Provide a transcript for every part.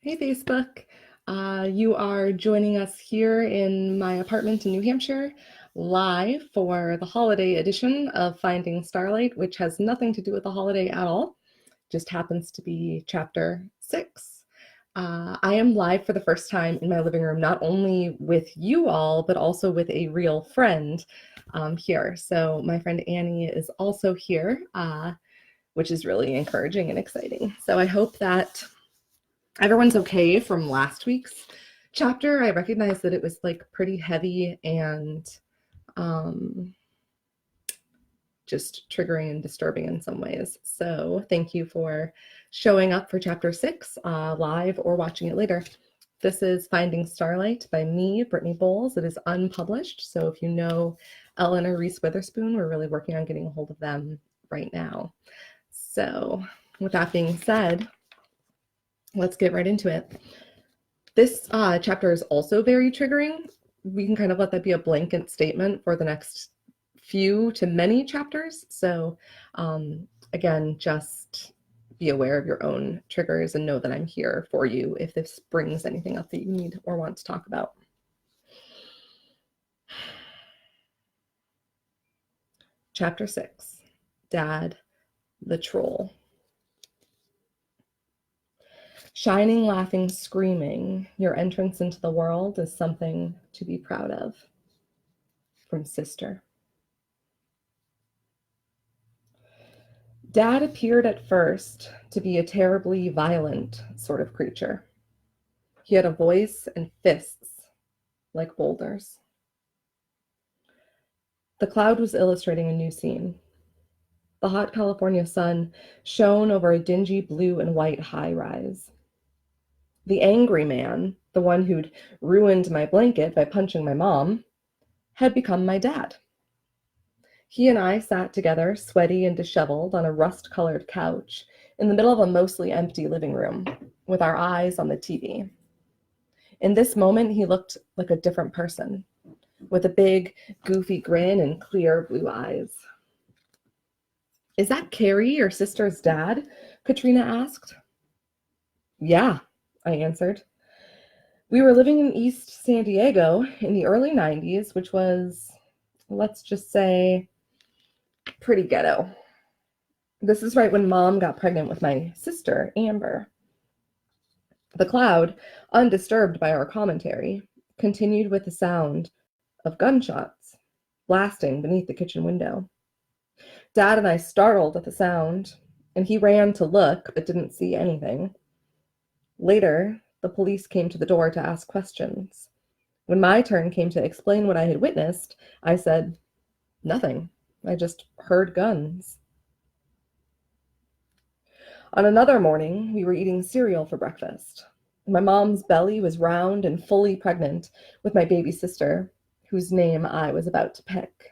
Hey, Facebook. You are joining us here in my apartment in New Hampshire, live for the holiday edition of Finding Starlight, which has nothing to do with the holiday at all, just happens to be chapter 6. I am live for the first time in my living room, not only with you all, but also with a real friend here. So my friend Annie is also here, which is really encouraging and exciting. So I hope that everyone's okay from last week's chapter. I recognize that it was like pretty heavy and um, just triggering and disturbing in some ways. So thank you for showing up for chapter 6 live or watching it later. This is Finding Starlight by me, Brittany Bowles. It is unpublished. So if you know Ellen or Reese Witherspoon, we're really working on getting a hold of them right now. So with that being said, let's get right into it. This chapter is also very triggering. We can kind of let that be a blanket statement for the next few to many chapters. So again, just be aware of your own triggers and know that I'm here for you if this brings anything up that you need or want to talk about. Chapter 6, Dad, the Troll. Shining, laughing, screaming, your entrance into the world is something to be proud of. From Sister. Dad appeared at first to be a terribly violent sort of creature. He had a voice and fists like boulders. The cloud was illustrating a new scene. The hot California sun shone over a dingy blue and white high-rise. The angry man, the one who'd ruined my blanket by punching my mom, had become my dad. He and I sat together, sweaty and disheveled, on a rust-colored couch in the middle of a mostly empty living room, with our eyes on the TV. In this moment, he looked like a different person, with a big, goofy grin and clear blue eyes. "Is that Carrie, your sister's dad?" Katrina asked. "Yeah," I answered. "We were living in East San Diego in the early 90s, which was, let's just say, pretty ghetto. This is right when Mom got pregnant with my sister, Amber." The cloud, undisturbed by our commentary, continued with the sound of gunshots blasting beneath the kitchen window. Dad and I startled at the sound, and he ran to look but didn't see anything. Later, the police came to the door to ask questions. When my turn came to explain what I had witnessed, I said, "Nothing. I just heard guns." On another morning, we were eating cereal for breakfast. My mom's belly was round and fully pregnant with my baby sister, whose name I was about to pick.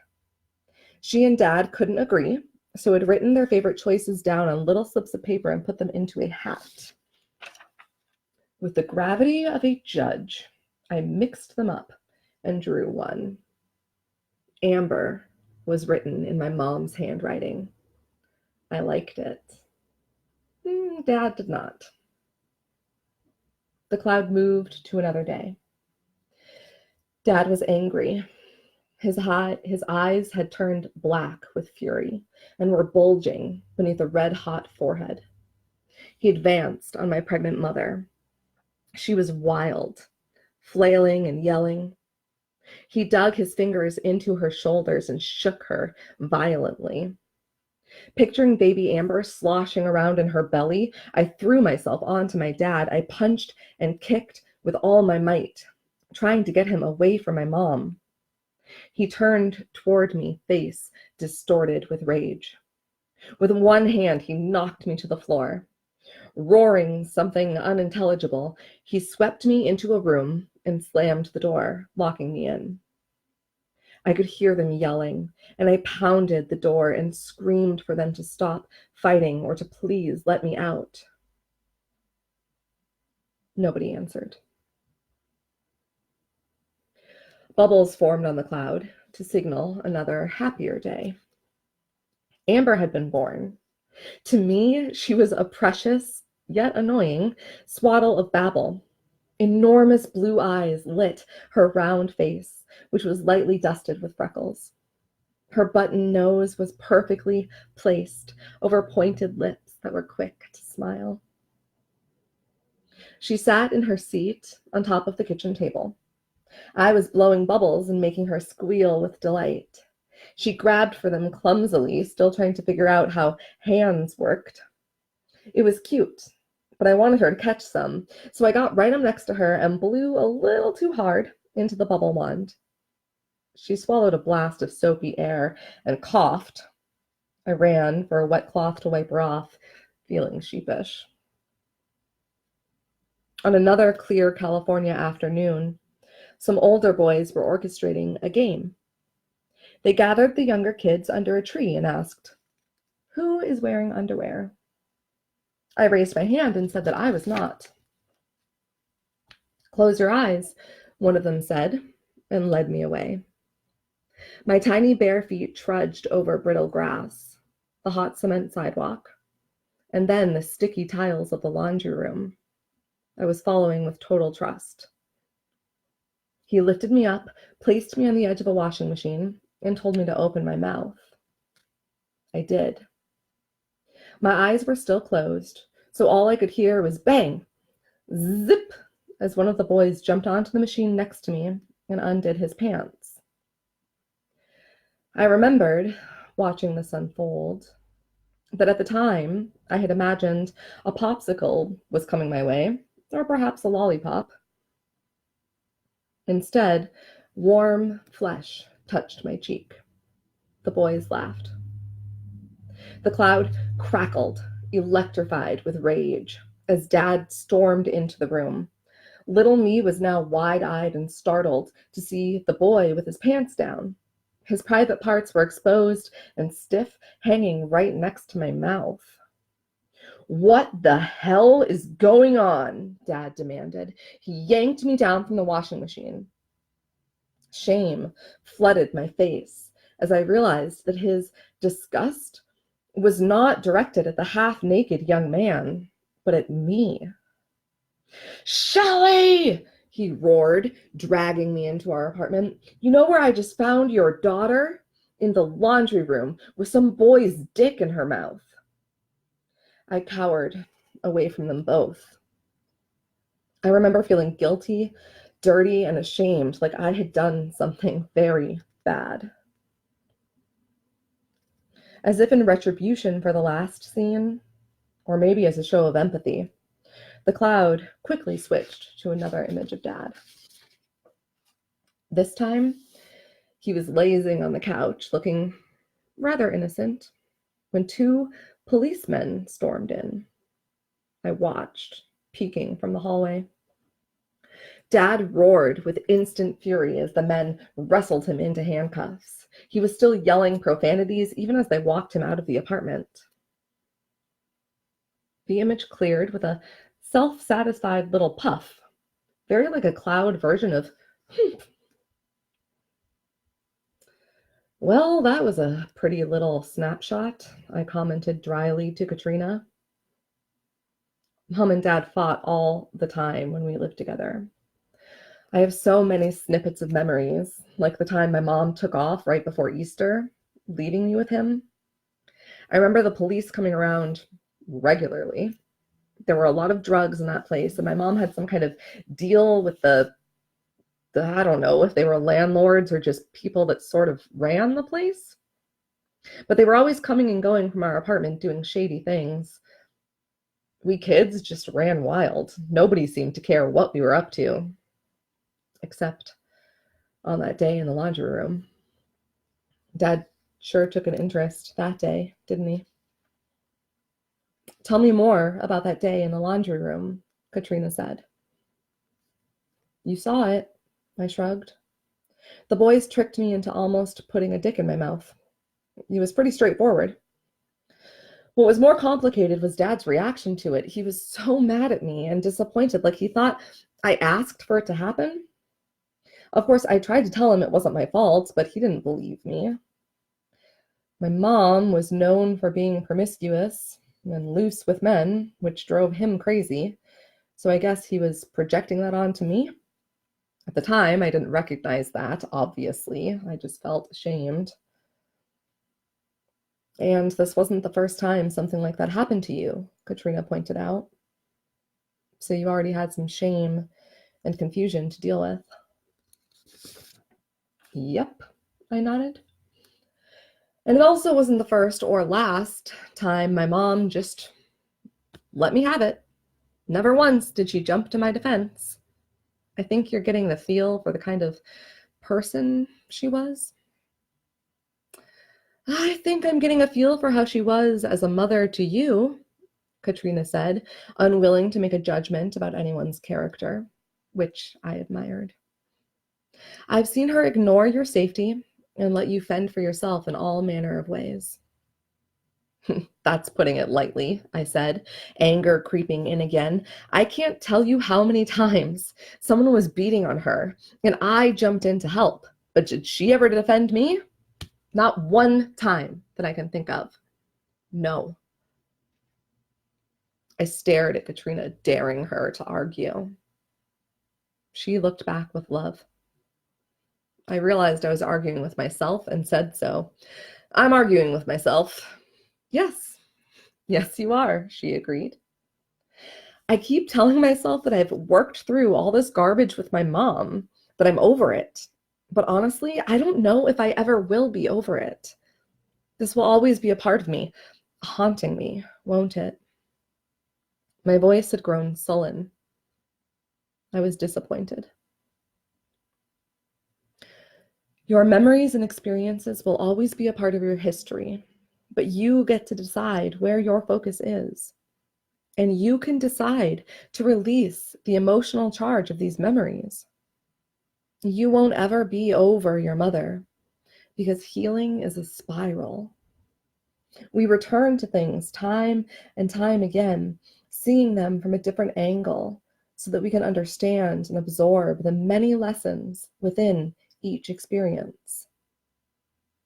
She and Dad couldn't agree, so had written their favorite choices down on little slips of paper and put them into a hat. With the gravity of a judge, I mixed them up and drew one. Amber was written in my mom's handwriting. I liked it. Dad did not. The cloud moved to another day. Dad was angry. His eyes had turned black with fury and were bulging beneath a red-hot forehead. He advanced on my pregnant mother. She was wild, flailing and yelling. He dug his fingers into her shoulders and shook her violently. Picturing baby Amber sloshing around in her belly, I threw myself onto my dad. I punched and kicked with all my might, trying to get him away from my mom. He turned toward me, face distorted with rage. With one hand, he knocked me to the floor. Roaring something unintelligible, he swept me into a room and slammed the door, locking me in. I could hear them yelling, and I pounded the door and screamed for them to stop fighting or to please let me out. Nobody answered. Bubbles formed on the cloud to signal another happier day. Amber had been born. To me, she was a precious, yet annoying, swaddle of babble. Enormous blue eyes lit her round face, which was lightly dusted with freckles. Her button nose was perfectly placed over pointed lips that were quick to smile. She sat in her seat on top of the kitchen table. I was blowing bubbles and making her squeal with delight. She grabbed for them clumsily, still trying to figure out how hands worked. It was cute, but I wanted her to catch some, so I got right up next to her and blew a little too hard into the bubble wand. She swallowed a blast of soapy air and coughed. I ran for a wet cloth to wipe her off, feeling sheepish. On another clear California afternoon, some older boys were orchestrating a game. They gathered the younger kids under a tree and asked, "Who is wearing underwear?" I raised my hand and said that I was not. "Close your eyes," one of them said, and led me away. My tiny bare feet trudged over brittle grass, the hot cement sidewalk, and then the sticky tiles of the laundry room. I was following with total trust. He lifted me up, placed me on the edge of a washing machine, and told me to open my mouth. I did. My eyes were still closed, so all I could hear was bang, zip, as one of the boys jumped onto the machine next to me and undid his pants. I remembered, watching this unfold, that at the time I had imagined a popsicle was coming my way, or perhaps a lollipop. Instead, warm flesh touched my cheek. The boys laughed. The cloud crackled, electrified with rage, as Dad stormed into the room. Little me was now wide-eyed and startled to see the boy with his pants down. His private parts were exposed and stiff, hanging right next to my mouth. "What the hell is going on?" Dad demanded. He yanked me down from the washing machine. Shame flooded my face as I realized that his disgust was not directed at the half-naked young man, but at me. "Shelley!" he roared, dragging me into our apartment. "You know where I just found your daughter? In the laundry room with some boy's dick in her mouth." I cowered away from them both. I remember feeling guilty, dirty, and ashamed, like I had done something very bad. As if in retribution for the last scene, or maybe as a show of empathy, the cloud quickly switched to another image of Dad. This time, he was lazing on the couch, looking rather innocent, when two policemen stormed in. I watched, peeking from the hallway. Dad roared with instant fury as the men wrestled him into handcuffs. He was still yelling profanities even as they walked him out of the apartment. The image cleared with a self-satisfied little puff, very like a cloud version of "Well, that was a pretty little snapshot," I commented dryly to Katrina. Mom and Dad fought all the time when we lived together. I have so many snippets of memories, like the time my mom took off right before Easter, leaving me with him. I remember the police coming around regularly. There were a lot of drugs in that place, and my mom had some kind of deal with the I don't know if they were landlords or just people that sort of ran the place. But they were always coming and going from our apartment doing shady things. We kids just ran wild. Nobody seemed to care what we were up to. Except on that day in the laundry room. Dad sure took an interest that day, didn't he? "Tell me more about that day in the laundry room," Katrina said. "You saw it," I shrugged. "The boys tricked me into almost putting a dick in my mouth. It was pretty straightforward. What was more complicated was Dad's reaction to it. He was so mad at me and disappointed, like he thought I asked for it to happen. Of course, I tried to tell him it wasn't my fault, but he didn't believe me. My mom was known for being promiscuous. and loose with men, which drove him crazy. So I guess he was projecting that onto me. At the time, I didn't recognize that, obviously. I just felt ashamed. And this wasn't the first time something like that happened to you, Katrina pointed out. So you already had some shame and confusion to deal with. Yep, I nodded. And it also wasn't the first or last time my mom just let me have it. Never once did she jump to my defense. I think you're getting the feel for the kind of person she was. I think I'm getting a feel for how she was as a mother to you, Katrina said, unwilling to make a judgment about anyone's character, which I admired. I've seen her ignore your safety and let you fend for yourself in all manner of ways. That's putting it lightly, I said, anger creeping in again. I can't tell you how many times someone was beating on her, and I jumped in to help. But did she ever defend me? Not one time that I can think of. No. I stared at Katrina, daring her to argue. She looked back with love. I realized I was arguing with myself and said so. I'm arguing with myself. Yes, you are, she agreed. I keep telling myself that I've worked through all this garbage with my mom, that I'm over it. But honestly, I don't know if I ever will be over it. This will always be a part of me, haunting me, won't it? My voice had grown sullen. I was disappointed. Your memories and experiences will always be a part of your history, but you get to decide where your focus is. And you can decide to release the emotional charge of these memories. You won't ever be over your mother because healing is a spiral. We return to things time and time again, seeing them from a different angle so that we can understand and absorb the many lessons within each experience.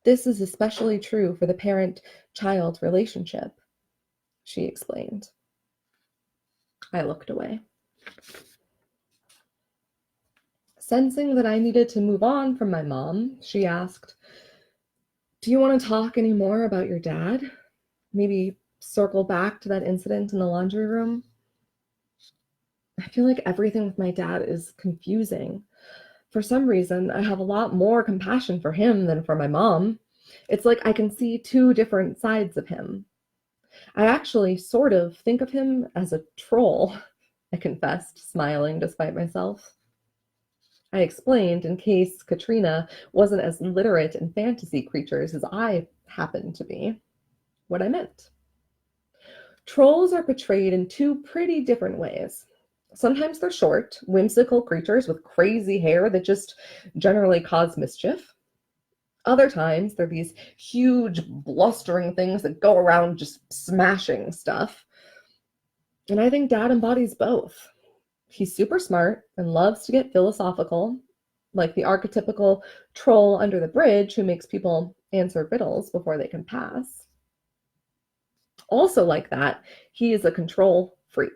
This is especially true for the parent-child relationship, she explained. I looked away. Sensing that I needed to move on from my mom, she asked, "Do you want to talk any more about your dad? Maybe circle back to that incident in the laundry room?" I feel like everything with my dad is confusing. For some reason, I have a lot more compassion for him than for my mom. It's like I can see two different sides of him. I actually sort of think of him as a troll, I confessed, smiling despite myself. I explained, in case Katrina wasn't as literate in fantasy creatures as I happened to be, what I meant. Trolls are portrayed in two pretty different ways. Sometimes they're short, whimsical creatures with crazy hair that just generally cause mischief. Other times, they're these huge, blustering things that go around just smashing stuff. And I think Dad embodies both. He's super smart and loves to get philosophical, like the archetypical troll under the bridge who makes people answer riddles before they can pass. Also like that, he is a control freak.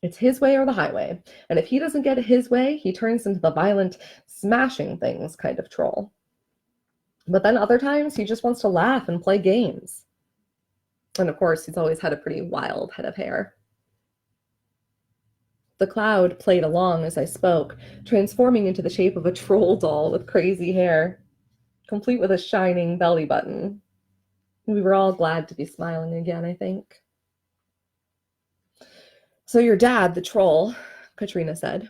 It's his way or the highway. And if he doesn't get it his way, he turns into the violent, smashing things kind of troll. But then other times, he just wants to laugh and play games. And of course, he's always had a pretty wild head of hair. The cloud played along as I spoke, transforming into the shape of a troll doll with crazy hair, complete with a shining belly button. We were all glad to be smiling again, I think. "So your dad, the troll," Katrina said,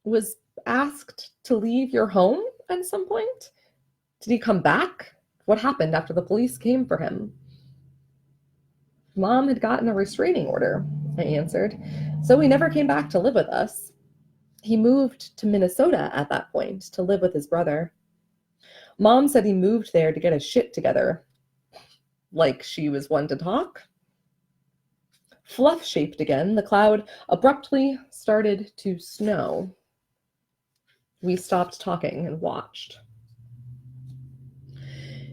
"was asked to leave your home at some point? Did he come back? What happened after the police came for him?" "Mom had gotten a restraining order," I answered, "so he never came back to live with us. He moved to Minnesota at that point to live with his brother. Mom said he moved there to get his shit together." Like she was one to talk. Fluff-shaped again, the cloud abruptly started to snow. We stopped talking and watched.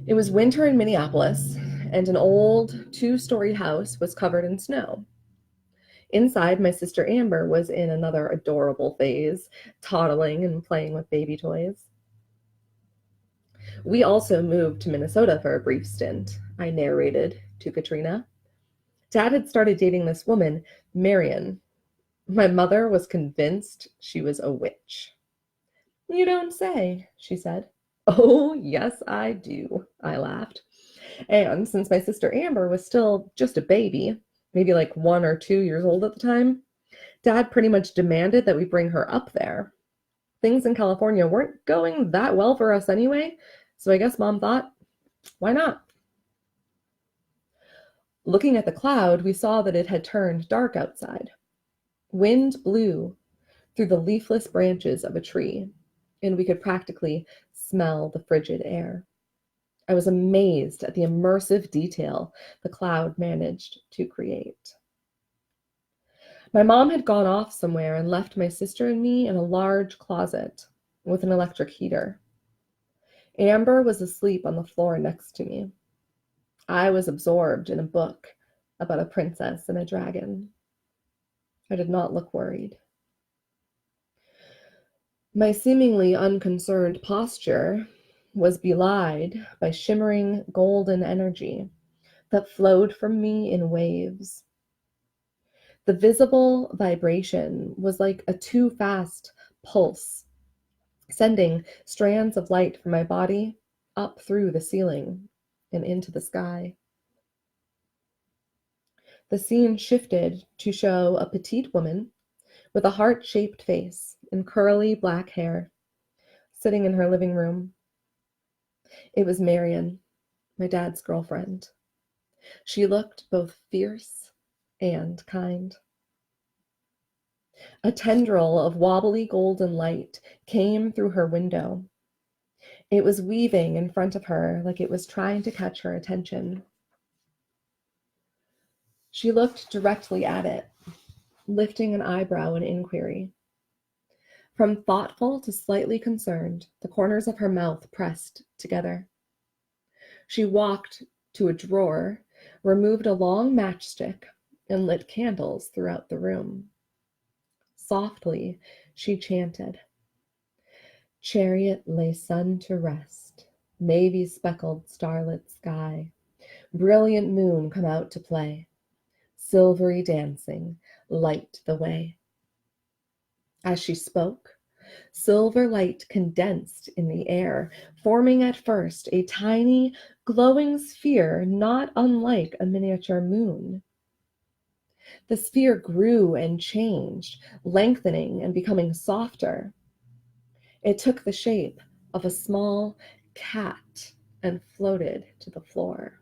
It was winter in Minneapolis, and an old two-story house was covered in snow. Inside, my sister Amber was in another adorable phase, toddling and playing with baby toys. We also moved to Minnesota for a brief stint, I narrated to Katrina. Dad had started dating this woman, Marion. My mother was convinced she was a witch. You don't say, she said. Oh, yes, I do, I laughed. And since my sister Amber was still just a baby, maybe like 1 or 2 years old at the time, Dad pretty much demanded that we bring her up there. Things in California weren't going that well for us anyway, so I guess Mom thought, why not? Looking at the cloud, we saw that it had turned dark outside. Wind blew through the leafless branches of a tree, and we could practically smell the frigid air. I was amazed at the immersive detail the cloud managed to create. My mom had gone off somewhere and left my sister and me in a large closet with an electric heater. Amber was asleep on the floor next to me. I was absorbed in a book about a princess and a dragon. I did not look worried. My seemingly unconcerned posture was belied by shimmering golden energy that flowed from me in waves. The visible vibration was like a too fast pulse, sending strands of light from my body up through the ceiling and into the sky. The scene shifted to show a petite woman with a heart-shaped face and curly black hair sitting in her living room. It was Marion, my dad's girlfriend. She looked both fierce and kind. A tendril of wobbly golden light came through her window. It was weaving in front of her like it was trying to catch her attention. She looked directly at it, lifting an eyebrow in inquiry. From thoughtful to slightly concerned, the corners of her mouth pressed together. She walked to a drawer, removed a long matchstick, and lit candles throughout the room. Softly, she chanted, "Chariot lay sun to rest, navy-speckled starlit sky, brilliant moon come out to play, silvery dancing, light the way." As she spoke, silver light condensed in the air, forming at first a tiny, glowing sphere not unlike a miniature moon. The sphere grew and changed, lengthening and becoming softer. It took the shape of a small cat and floated to the floor.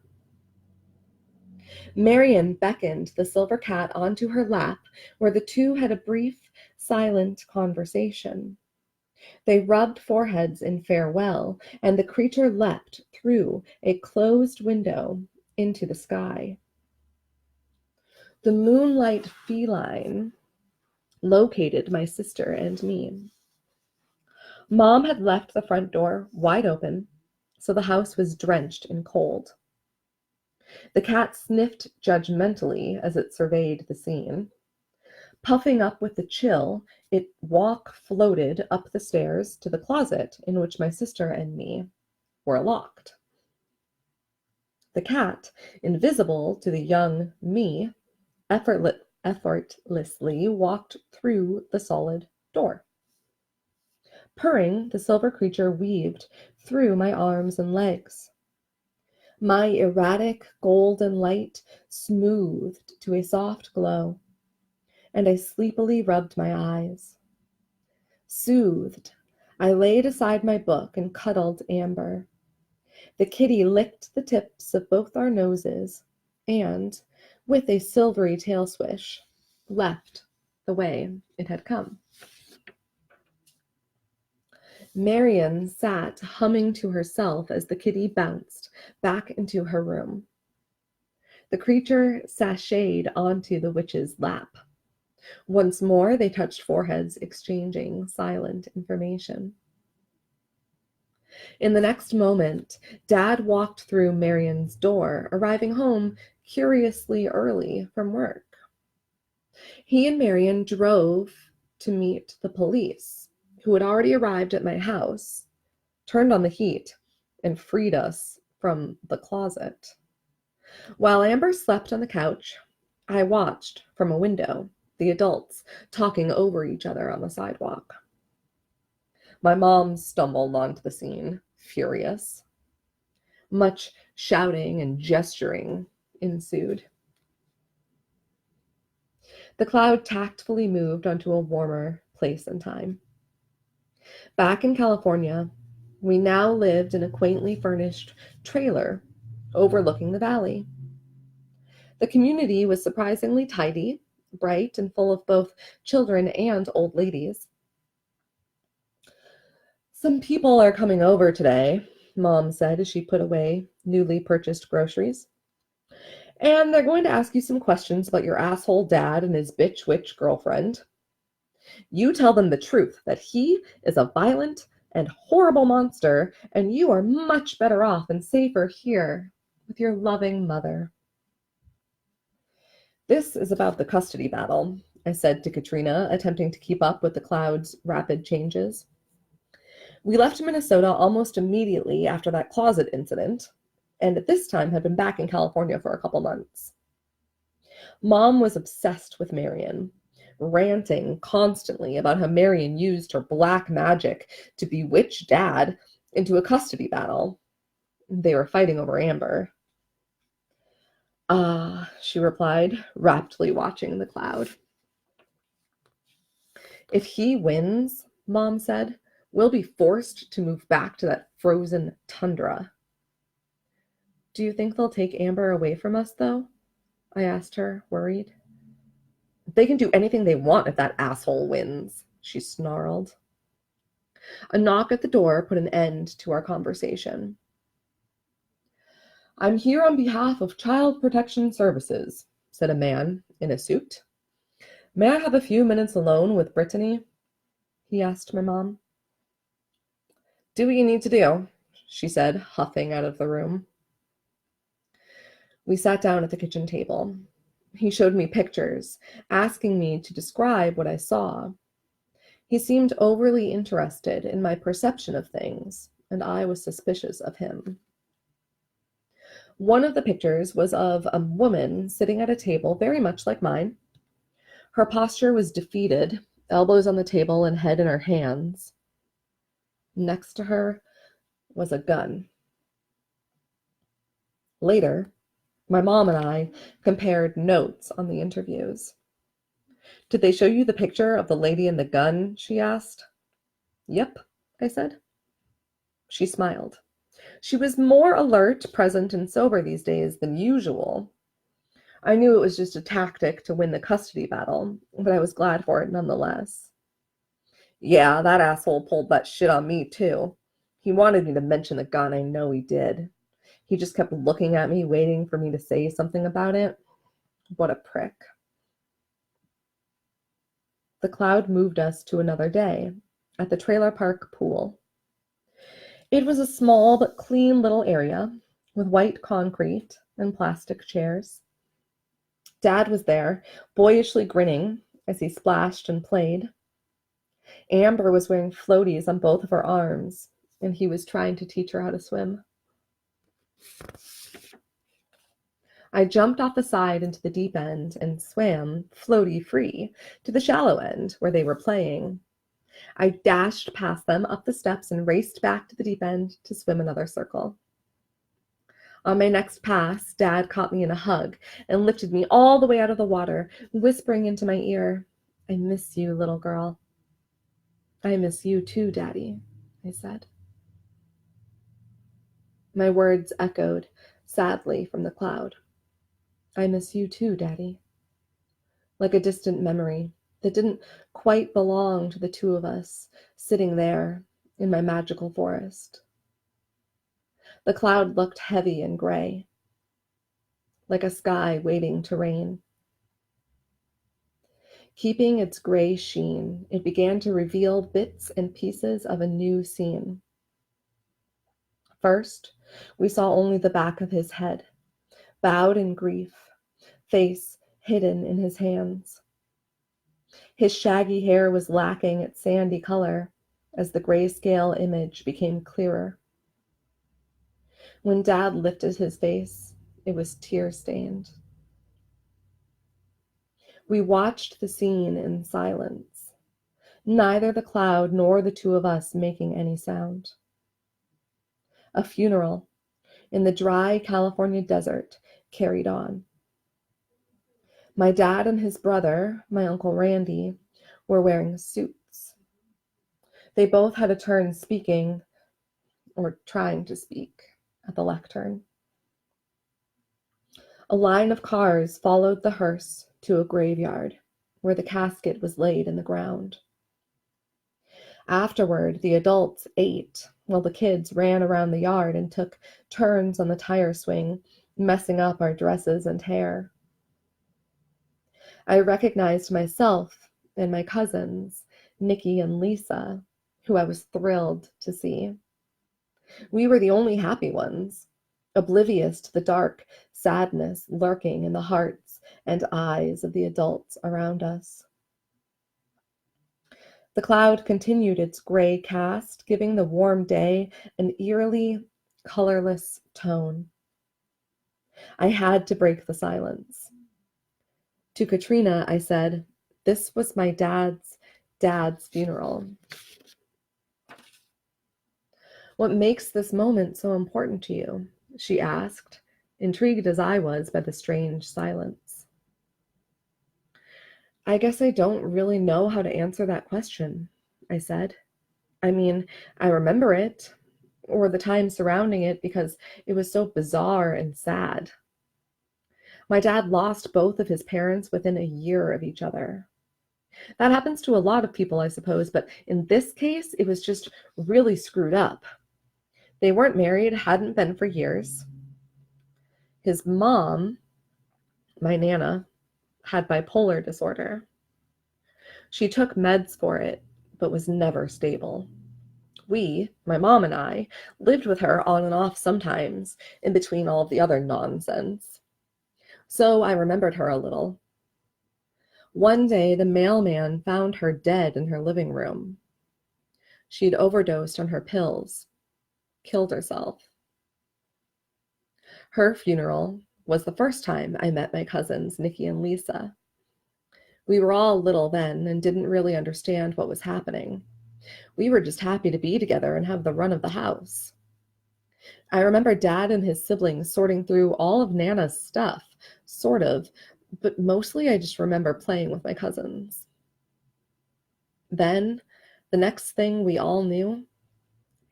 Marion beckoned the silver cat onto her lap, where the two had a brief, silent conversation. They rubbed foreheads in farewell, and the creature leapt through a closed window into the sky. The moonlight feline located my sister and me. Mom had left the front door wide open, so the house was drenched in cold. The cat sniffed judgmentally as it surveyed the scene. Puffing up with the chill, its walk floated up the stairs to the closet in which my sister and me were locked. The cat, invisible to the young me, effortlessly walked through the solid door. Purring, the silver creature weaved through my arms and legs. My erratic golden light smoothed to a soft glow, and I sleepily rubbed my eyes. Soothed, I laid aside my book and cuddled Amber. The kitty licked the tips of both our noses and, with a silvery tail swish, left the way it had come. Marion sat humming to herself as the kitty bounced back into her room. The creature sashayed onto the witch's lap. Once more, they touched foreheads, exchanging silent information. In the next moment, Dad walked through Marion's door, arriving home curiously early from work. He and Marion drove to meet the police, who had already arrived at my house, turned on the heat, and freed us from the closet. While Amber slept on the couch, I watched from a window the adults talking over each other on the sidewalk. My mom stumbled onto the scene, furious. Much shouting and gesturing ensued. The cloud tactfully moved onto a warmer place and time. Back in California, we now lived in a quaintly furnished trailer overlooking the valley. The community was surprisingly tidy, bright, and full of both children and old ladies. Some people are coming over today, Mom said as she put away newly purchased groceries. And they're going to ask you some questions about your asshole dad and his bitch witch girlfriend. You tell them the truth, that he is a violent and horrible monster, and you are much better off and safer here with your loving mother. This is about the custody battle, I said to Katrina, attempting to keep up with the cloud's rapid changes. We left Minnesota almost immediately after that closet incident, and at this time had been back in California for a couple months. Mom was obsessed with Marion, ranting constantly about how Marion used her black magic to bewitch Dad into a custody battle. They were fighting over Amber. Ah, she replied, raptly watching the cloud. If he wins, Mom said, we'll be forced to move back to that frozen tundra. Do you think they'll take Amber away from us, though? I asked her, worried. They can do anything they want if that asshole wins, she snarled. A knock at the door put an end to our conversation. I'm here on behalf of Child Protection Services, said a man in a suit. May I have a few minutes alone with Brittany? He asked my mom. Do what you need to do, she said, huffing out of the room. We sat down at the kitchen table. He showed me pictures, asking me to describe what I saw. He seemed overly interested in my perception of things, and I was suspicious of him. One of the pictures was of a woman sitting at a table very much like mine. Her posture was defeated, elbows on the table and head in her hands. Next to her was a gun. Later, my mom and I compared notes on the interviews. Did they show you the picture of the lady and the gun? She asked. Yep, I said. She smiled. She was more alert, present, and sober these days than usual. I knew it was just a tactic to win the custody battle, but I was glad for it nonetheless. Yeah, that asshole pulled that shit on me, too. He wanted me to mention the gun. I know he did. He just kept looking at me, waiting for me to say something about it. What a prick. The cloud moved us to another day, at the trailer park pool. It was a small but clean little area, with white concrete and plastic chairs. Dad was there, boyishly grinning as he splashed and played. Amber was wearing floaties on both of her arms, and he was trying to teach her how to swim. I jumped off the side into the deep end and swam, floaty-free, to the shallow end where they were playing. I dashed past them up the steps and raced back to the deep end to swim another circle. On my next pass, Dad caught me in a hug and lifted me all the way out of the water, whispering into my ear, I miss you, little girl. I miss you too, Daddy, I said. My words echoed sadly from the cloud. I miss you too, Daddy. Like a distant memory that didn't quite belong to the two of us, sitting there in my magical forest. The cloud looked heavy and gray, like a sky waiting to rain. Keeping its gray sheen, it began to reveal bits and pieces of a new scene. First, we saw only the back of his head, bowed in grief, face hidden in his hands. His shaggy hair was lacking its sandy color as the grayscale image became clearer. When Dad lifted his face, it was tear-stained. We watched the scene in silence, neither the cloud nor the two of us making any sound. A funeral in the dry California desert carried on. My dad and his brother, my Uncle Randy, were wearing suits. They both had a turn speaking, or trying to speak, at the lectern. A line of cars followed the hearse to a graveyard, where the casket was laid in the ground. Afterward, the adults ate, while the kids ran around the yard and took turns on the tire swing, messing up our dresses and hair. I recognized myself and my cousins, Nikki and Lisa, who I was thrilled to see. We were the only happy ones, oblivious to the dark sadness lurking in the hearts and eyes of the adults around us. The cloud continued its gray cast, giving the warm day an eerily colorless tone. I had to break the silence. To Katrina, I said, "This was my dad's funeral." "What makes this moment so important to you?" she asked, intrigued as I was by the strange silence. "I guess I don't really know how to answer that question," I said. "I mean, I remember it, or the time surrounding it, because it was so bizarre and sad. My dad lost both of his parents within a year of each other. That happens to a lot of people, I suppose, but in this case, it was just really screwed up. They weren't married, hadn't been for years. His mom, my Nana, had bipolar disorder. She took meds for it, but was never stable. We, my mom and I, lived with her on and off sometimes, in between all of the other nonsense. So I remembered her a little. One day, the mailman found her dead in her living room. She'd overdosed on her pills, killed herself. Her funeral was the first time I met my cousins, Nikki and Lisa. We were all little then and didn't really understand what was happening. We were just happy to be together and have the run of the house. I remember Dad and his siblings sorting through all of Nana's stuff, sort of, but mostly I just remember playing with my cousins. Then, the next thing we all knew,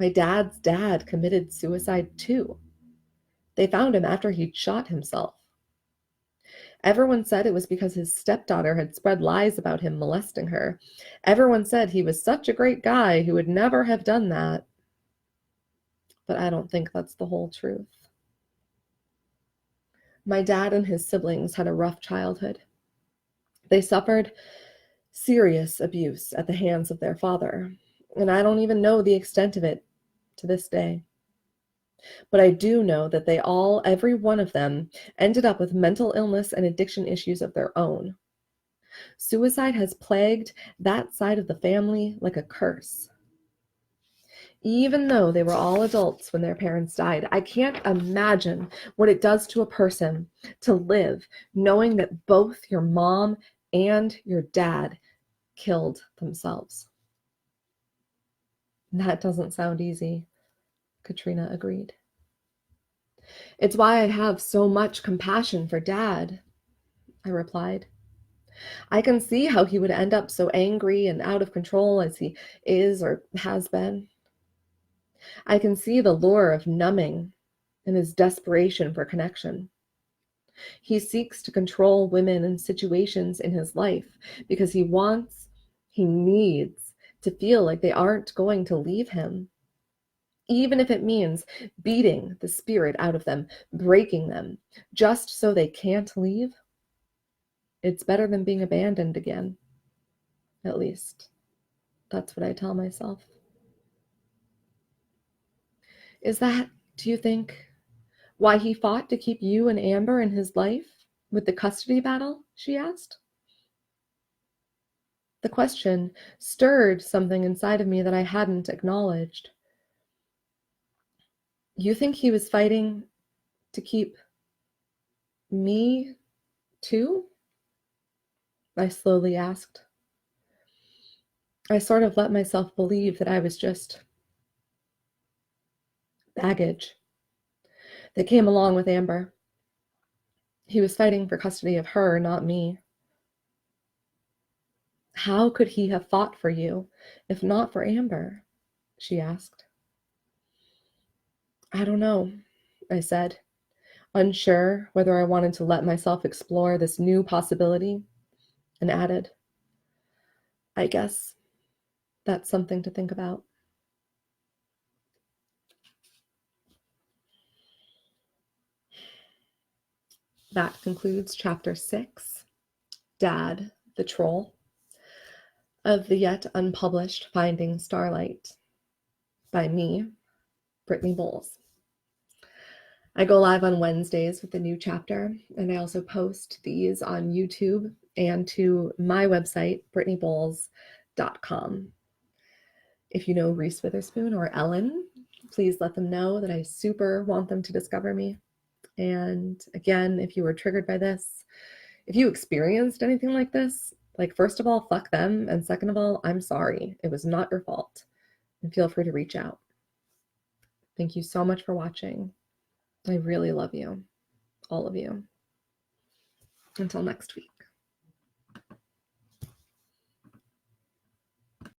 my dad's dad committed suicide too. They found him after he'd shot himself. Everyone said it was because his stepdaughter had spread lies about him molesting her. Everyone said he was such a great guy who would never have done that. But I don't think that's the whole truth. My dad and his siblings had a rough childhood. They suffered serious abuse at the hands of their father, and I don't even know the extent of it to this day. But I do know that they all, every one of them, ended up with mental illness and addiction issues of their own. Suicide has plagued that side of the family like a curse. Even though they were all adults when their parents died, I can't imagine what it does to a person to live knowing that both your mom and your dad killed themselves. That doesn't sound easy, Katrina agreed. It's why I have so much compassion for Dad, I replied. I can see how he would end up so angry and out of control as he is or has been. I can see the lure of numbing and his desperation for connection. He seeks to control women and situations in his life because he needs to feel like they aren't going to leave him. Even if it means beating the spirit out of them, breaking them, just so they can't leave. It's better than being abandoned again. At least, that's what I tell myself. Is that Do you think why he fought to keep you and Amber in his life with the custody battle?" she asked. The question stirred something inside of me that I hadn't acknowledged. "You think he was fighting to keep me too?" I slowly asked. I sort of let myself believe that I was just baggage that came along with Amber. He was fighting for custody of her, not me. "How could he have fought for you if not for Amber?" she asked. "I don't know," I said, unsure whether I wanted to let myself explore this new possibility, and added, "I guess that's something to think about." That concludes Chapter 6, Dad, the Troll, of the yet unpublished Finding Starlight by me, Brittany Bowles. I go live on Wednesdays with a new chapter, and I also post these on YouTube and to my website, brittnybowles.com. If you know Reese Witherspoon or Ellen, please let them know that I super want them to discover me. And again, if you were triggered by this, if you experienced anything like this, like, first of all, fuck them. And second of all, I'm sorry. It was not your fault. And feel free to reach out. Thank you so much for watching. I really love you, all of you. Until next week.